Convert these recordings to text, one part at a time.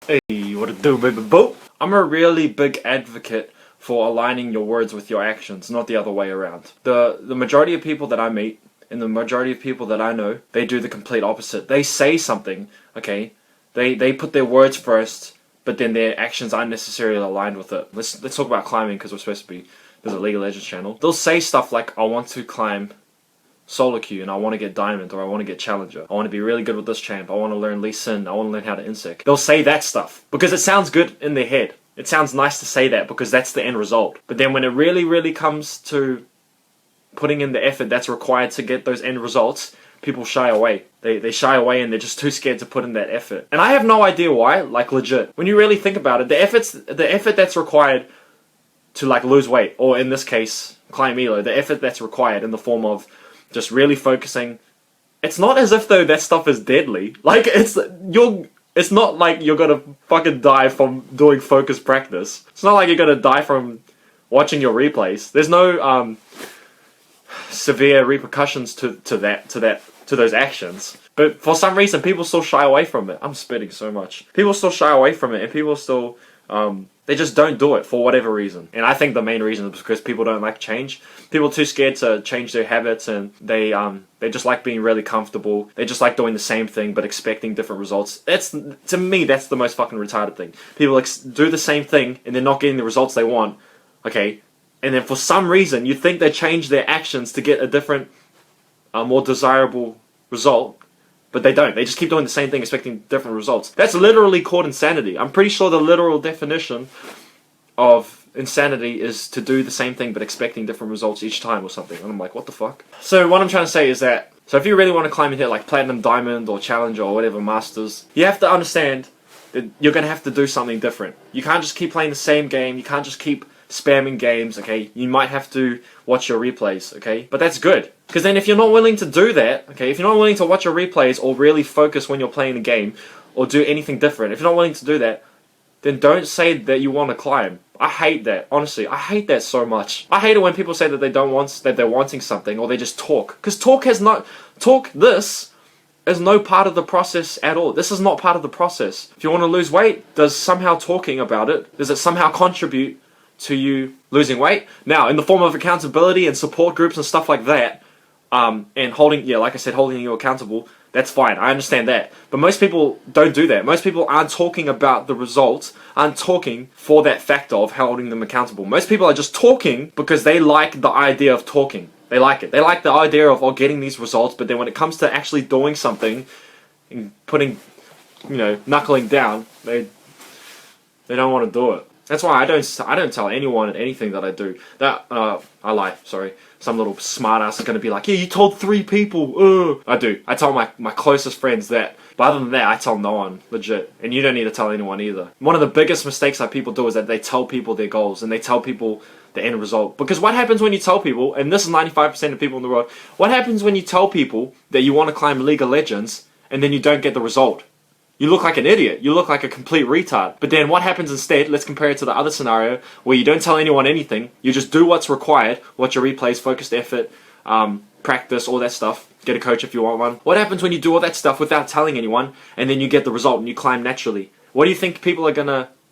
Hey, what it do, baby boo? I'm a really big advocate for aligning your words with your actions, not the other way around. The majority of people that I meet, and the majority of people that I know, they do the complete opposite. They say something, okay? They put their words first, but then their actions aren't necessarily aligned with it. Let's talk about climbing, because we're supposed to be, there's a League of Legends channel. They'll say stuff like, I want to climb solo queue and I want to get diamond, or I want to get challenger. I want to be really good with this champ. I want to learn Lee Sin. I want to learn how to insect. They'll say that stuff because it sounds good in their head. It sounds nice to say that because that's the end result. But then when it really comes to putting in the effort that's required to get those end results, people shy away. They shy away and they're just too scared to put in that effort. And I have no idea why, like legit. When you really think about it, the effort that's required to like lose weight, or in this case, climb elo, the effort that's required in the form of just really focusing. It's not as if though that stuff is deadly. Like it's not like you're gonna fucking die from doing focus practice. It's not like you're gonna die from watching your replays. There's no severe repercussions to those actions. But for some reason people still shy away from it. I'm spitting so much. People still shy away from it, and people still they just don't do it for whatever reason. And I think the main reason is because people don't like change. People are too scared to change their habits, and they just like being really comfortable. They just like doing the same thing but expecting different results. To me, that's the most fucking retarded thing. People do the same thing and they're not getting the results they want. Okay, and then for some reason you think they change their actions to get a different, more desirable result. But they don't. They just keep doing the same thing, expecting different results. That's literally called insanity. I'm pretty sure the literal definition of insanity is to do the same thing but expecting different results each time or something. And I'm like, what the fuck? So what I'm trying to say is that, so if you really want to climb and hit like Platinum, Diamond, or Challenger, or whatever, Masters, you have to understand that you're going to have to do something different. You can't just keep playing the same game. You can't just keep spamming games, okay? You might have to watch your replays, okay? But that's good. Because then if you're not willing to do that, okay, if you're not willing to watch your replays or really focus when you're playing a game or do anything different, if you're not willing to do that, then don't say that you want to climb. I hate that. Honestly, I hate that so much. I hate it when people say that they're wanting something, or they just talk. Because this is no part of the process at all. This is not part of the process. If you want to lose weight, does somehow talking about it, does it somehow contribute to you losing weight? Now, in the form of accountability and support groups and stuff like that, and holding you accountable, that's fine. I understand that. But most people don't do that. Most people aren't talking about the results, aren't talking for that factor of holding them accountable. Most people are just talking because they like the idea of talking. They like it. They like the idea of getting these results, but then when it comes to actually doing something and putting, knuckling down, they don't want to do it. That's why I don't tell anyone anything that I do. I lie, sorry. Some little smartass is going to be like, yeah, you told 3 people. I do. I tell my closest friends that. But other than that, I tell no one, legit. And you don't need to tell anyone either. One of the biggest mistakes that people do is that they tell people their goals and they tell people the end result. Because what happens when you tell people, and this is 95% of people in the world, what happens when you tell people that you want to climb League of Legends and then you don't get the result? You look like an idiot. You look like a complete retard. But then what happens instead, let's compare it to the other scenario, where you don't tell anyone anything, you just do what's required, watch your replays, focused effort, practice, all that stuff, get a coach if you want one. What happens when you do all that stuff without telling anyone, and then you get the result and you climb naturally? What do you think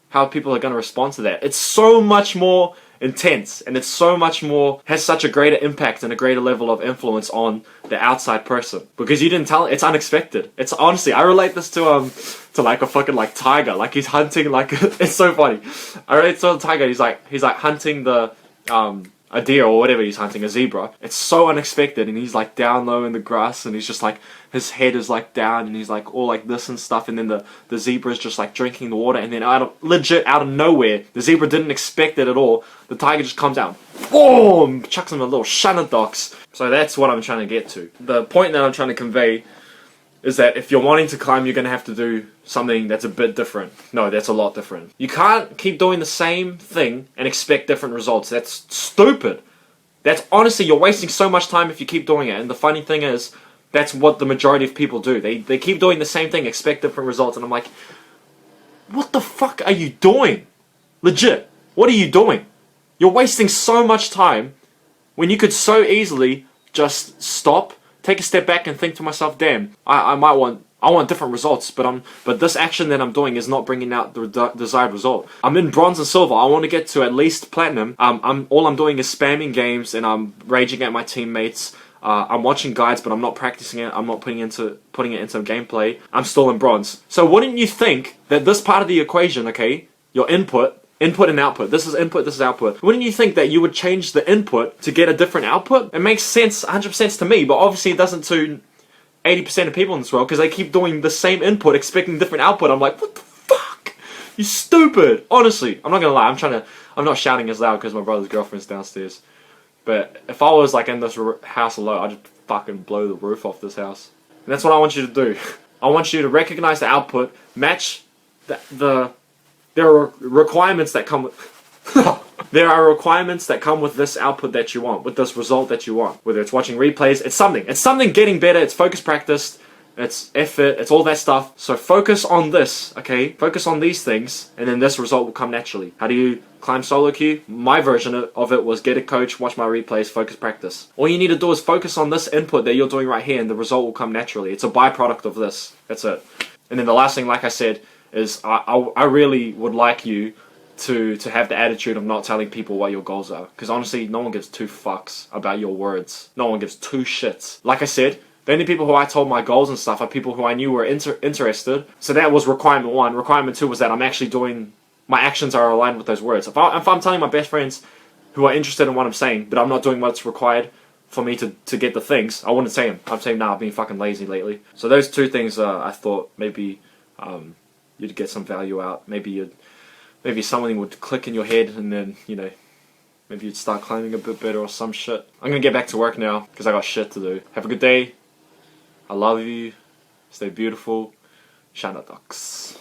how people are gonna respond to that? It's so much more intense, and it's so much more, has such a greater impact and a greater level of influence on the outside person, because you didn't tell. It's unexpected. It's honestly, I relate this to like a fucking like tiger, like he's hunting, like it's so funny. I relate to a tiger. He's like hunting the a deer or whatever he's hunting, a zebra. It's so unexpected, and he's like down low in the grass, and he's just like, his head is like down, and he's like all like this and stuff, and then the zebra is just like drinking the water, and then legit out of nowhere, the zebra didn't expect it at all, the tiger just comes out, boom, chucks him a little shunadox. So that's what I'm trying to get to. The point that I'm trying to convey is that if you're wanting to climb, you're going to have to do something that's a bit different. No, that's a lot different. You can't keep doing the same thing and expect different results. That's stupid. That's honestly, you're wasting so much time if you keep doing it. And the funny thing is, that's what the majority of people do. They keep doing the same thing, expect different results. And I'm like, what the fuck are you doing? Legit, what are you doing? You're wasting so much time when you could so easily just stop, take a step back and think to myself, damn, I might want I want different results, but this action that I'm doing is not bringing out the desired result. I'm in bronze and silver. I want to get to at least platinum. All I'm doing is spamming games and I'm raging at my teammates. I'm watching guides, but I'm not practicing it. I'm not putting it into gameplay. I'm still in bronze. So wouldn't you think that this part of the equation, okay, your input and output. This is input, this is output. Wouldn't you think that you would change the input to get a different output? It makes sense, 100% to me, but obviously it doesn't to 80% of people in this world because they keep doing the same input expecting different output. I'm like, what the fuck? You stupid. Honestly, I'm not gonna lie. I'm not shouting as loud because my brother's girlfriend's downstairs. But if I was like in this house alone, I'd just fucking blow the roof off this house. And that's what I want you to do. I want you to recognize the output, match there are requirements that come with there are requirements that come with this output that you want, with this result that you want. Whether it's watching replays, it's something getting better, it's focus practice, it's effort, it's all that stuff. So focus on this, okay? Focus on these things, and then this result will come naturally. How do you climb solo queue? My version of it was get a coach, watch my replays, focus practice. All you need to do is focus on this input that you're doing right here, and the result will come naturally. It's a byproduct of this. That's it. And then the last thing, like I said, is I really would like you to have the attitude of not telling people what your goals are. Because honestly, no one gives two fucks about your words. No one gives two shits. Like I said, the only people who I told my goals and stuff are people who I knew were interested. So that was requirement 1. Requirement 2 was that I'm actually doing, my actions are aligned with those words. If I'm telling my best friends who are interested in what I'm saying, but I'm not doing what's required for me to get the things, I wouldn't say them. I'm saying, nah, I've been fucking lazy lately. So those two things, I thought maybe you'd get some value out. Maybe something would click in your head, and then, you know, maybe you'd start climbing a bit better or some shit. I'm gonna get back to work now, because I got shit to do. Have a good day. I love you. Stay beautiful. Shana ducks.